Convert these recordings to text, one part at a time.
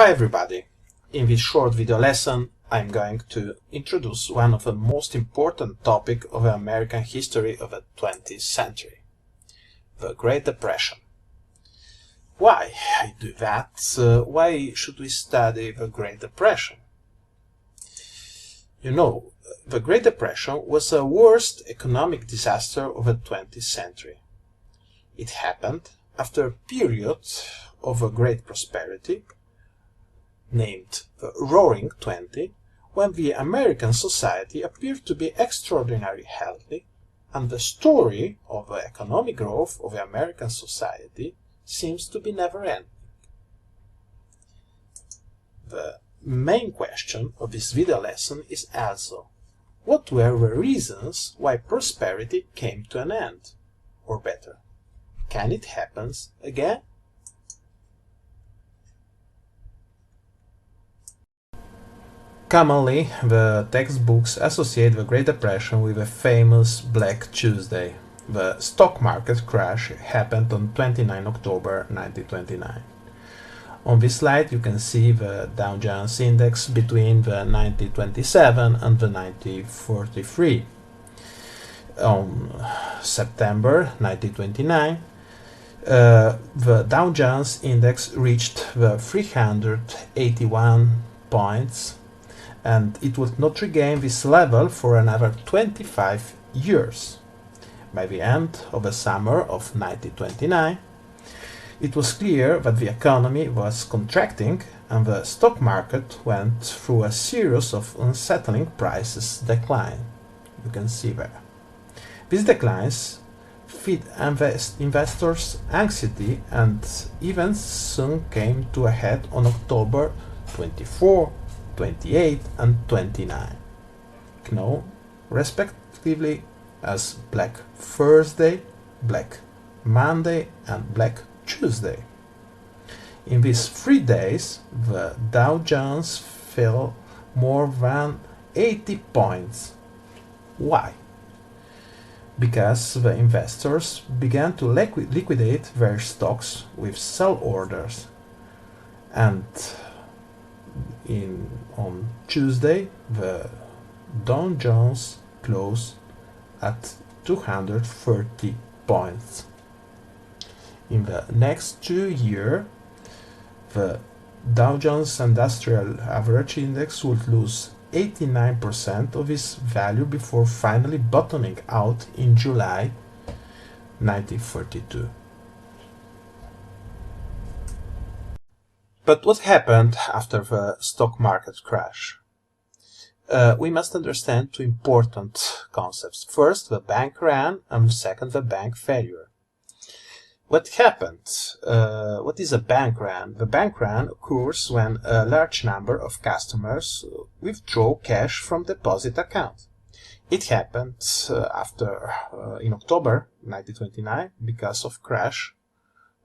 Hi everybody! In this short video lesson I'm going to introduce one of the most important topics of the American history of the 20th century, the Great Depression. Why I do that? Why should we study the Great Depression? You know, the Great Depression was the worst economic disaster of the 20th century. It happened after a period of a great prosperity, named the Roaring Twenties, when the American society appeared to be extraordinarily healthy, and the story of the economic growth of the American society seems to be never-ending. The main question of this video lesson is also, what were the reasons why prosperity came to an end? Or better, can it happen again? Commonly, the textbooks associate the Great Depression with the famous Black Tuesday. The stock market crash happened on 29 October 1929. On this slide you can see the Dow Jones Index between the 1927 and the 1943. On September 1929, the Dow Jones Index reached the 381 points, and it would not regain this level for another 25 years. By the end of the summer of 1929, it was clear that the economy was contracting and the stock market went through a series of unsettling prices decline. You can see there. These declines feed investors' anxiety, and events soon came to a head on October 24, 28 and 29, known respectively as Black Thursday, Black Monday and Black Tuesday. In these 3 days, the Dow Jones fell more than 80 points. Why? Because the investors began to liquidate their stocks with sell orders, and on Tuesday, the Dow Jones closed at 230 points. In the next 2 years, the Dow Jones Industrial Average Index would lose 89% of its value before finally bottoming out in July 1942. But what happened after the stock market crash? We must understand two important concepts. First, the bank run, and second, the bank failure. What happened? What is a bank run? The bank run occurs when a large number of customers withdraw cash from deposit account. It happened in October 1929 because of crash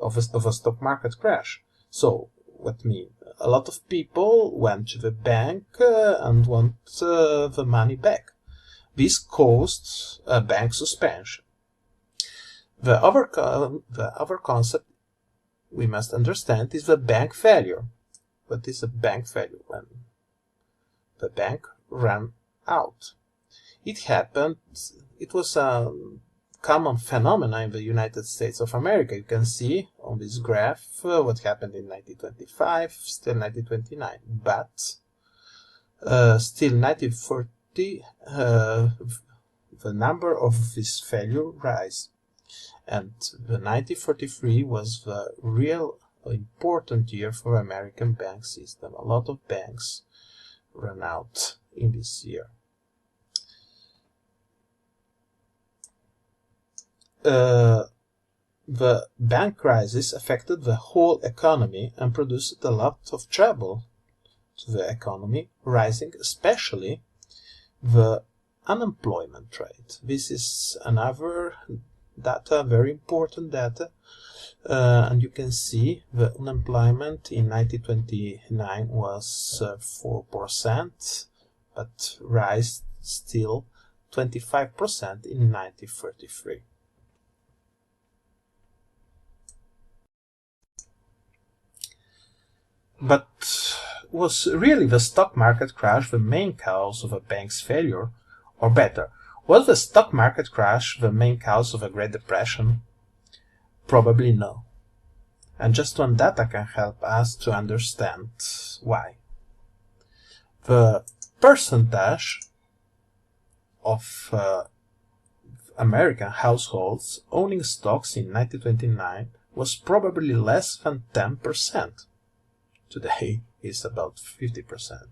of a stock market crash. So what mean? A lot of people went to the bank and want the money back. This caused a bank suspension. The other concept we must understand is the bank failure. What is a bank failure? When the bank ran out. It happened, it was a common phenomenon in the United States of America. You can see on this graph what happened in 1925, still 1929, but still 1940 the number of this failure rise, and the 1943 was the real important year for American bank system. A lot of banks ran out in this year. The bank crisis affected the whole economy and produced a lot of trouble to the economy, rising especially the unemployment rate. This is another data, very important data, and you can see the unemployment in 1929 was 4%, but rise still 25% in 1933. But was really the stock market crash the main cause of a bank's failure? Or better, was the stock market crash the main cause of a Great Depression? Probably no. And just one data can help us to understand why. The percentage of American households owning stocks in 1929 was probably less than 10%. Today is about 50%.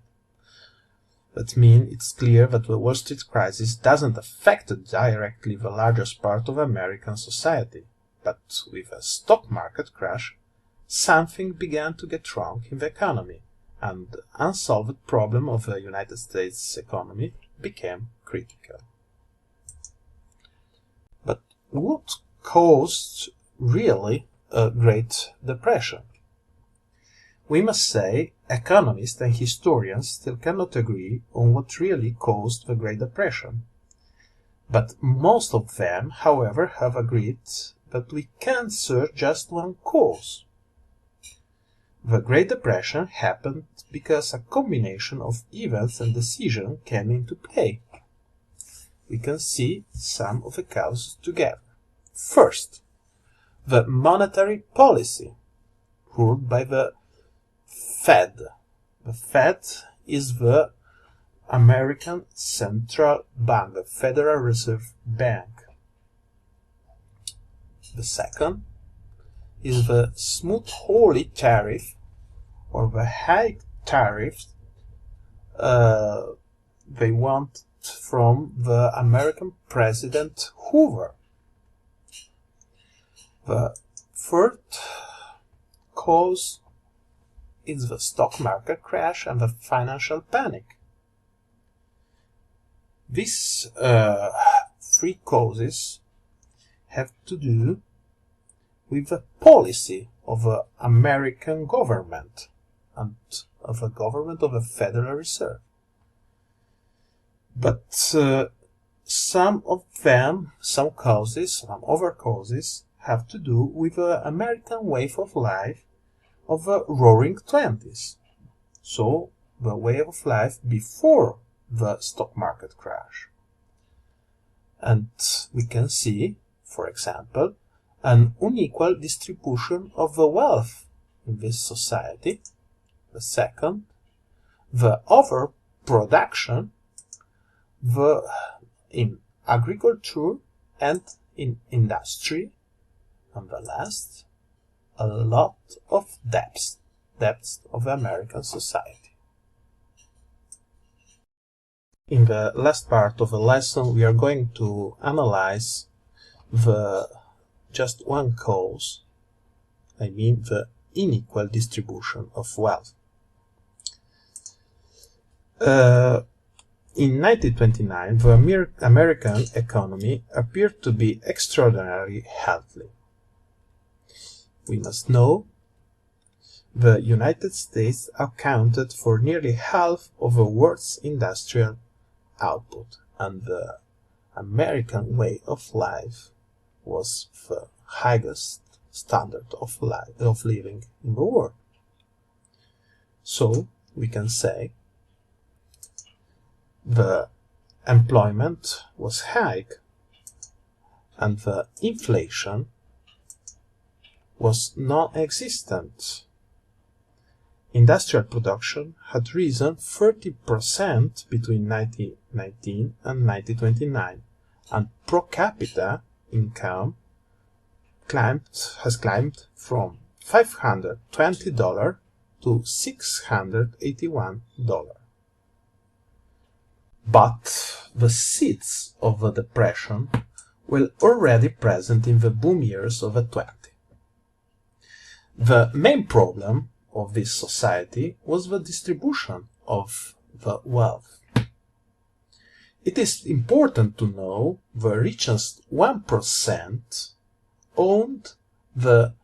That means it's clear that the Wall Street crisis doesn't affect directly the largest part of American society, but with a stock market crash, something began to get wrong in the economy, and the unsolved problem of the United States economy became critical. But what caused really a Great Depression? We must say economists and historians still cannot agree on what really caused the Great Depression. But most of them, however, have agreed that we can search just one cause. The Great Depression happened because a combination of events and decisions came into play. We can see some of the causes together. First, the monetary policy ruled by the Fed. The Fed is the American Central Bank, the Federal Reserve Bank. The second is the smooth-hawley tariff, or the high tariff they want from the American President Hoover. The third cause is the stock market crash and the financial panic. These three causes have to do with the policy of the American government and of the government of the Federal Reserve. But some of them, some other causes, have to do with the American way of life of the Roaring Twenties. So, the way of life before the stock market crash. And we can see, for example, an unequal distribution of the wealth in this society. The second, the overproduction in agriculture and in industry. And the last, a lot of debts of the American society. In the last part of the lesson, we are going to analyze just one cause, I mean the unequal distribution of wealth. In 1929, the American economy appeared to be extraordinarily healthy. We must know the United States accounted for nearly half of the world's industrial output, and the American way of life was the highest standard of living in the world. So we can say the employment was high and the inflation was non-existent. Industrial production had risen 30% between 1919 and 1929, and per capita income has climbed from $520 to $681. But the seeds of the depression were already present in the boom years of the 20s. The main problem of this society was the distribution of the wealth. It is important to know the richest 1% owned the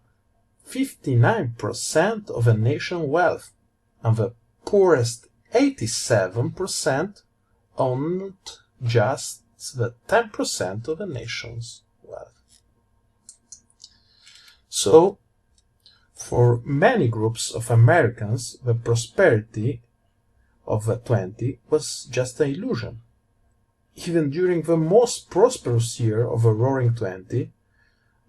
59% of the nation's wealth, and the poorest 87% owned just the 10% of the nation's wealth. So, For many groups of Americans, the prosperity of the 20 was just an illusion. Even during the most prosperous year of the Roaring 20,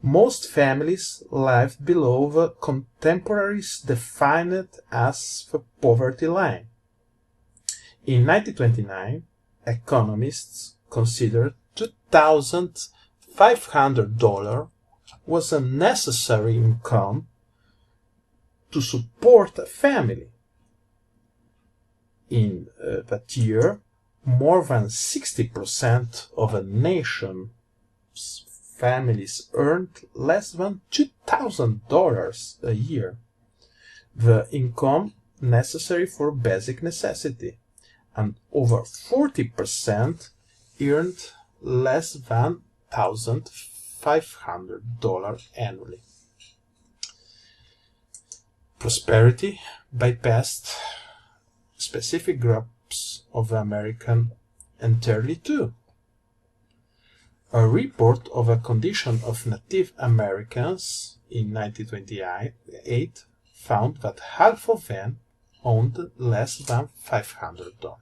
most families lived below the contemporaries defined as the poverty line. In 1929, economists considered $2,500 was a necessary income to support a family. In that year, more than 60% of a nation's families earned less than $2,000 a year, the income necessary for basic necessity, and over 40% earned less than $1,500 annually. Prosperity bypassed specific groups of the American entirely too. A report of a condition of Native Americans in 1928 found that half of them owned less than $500.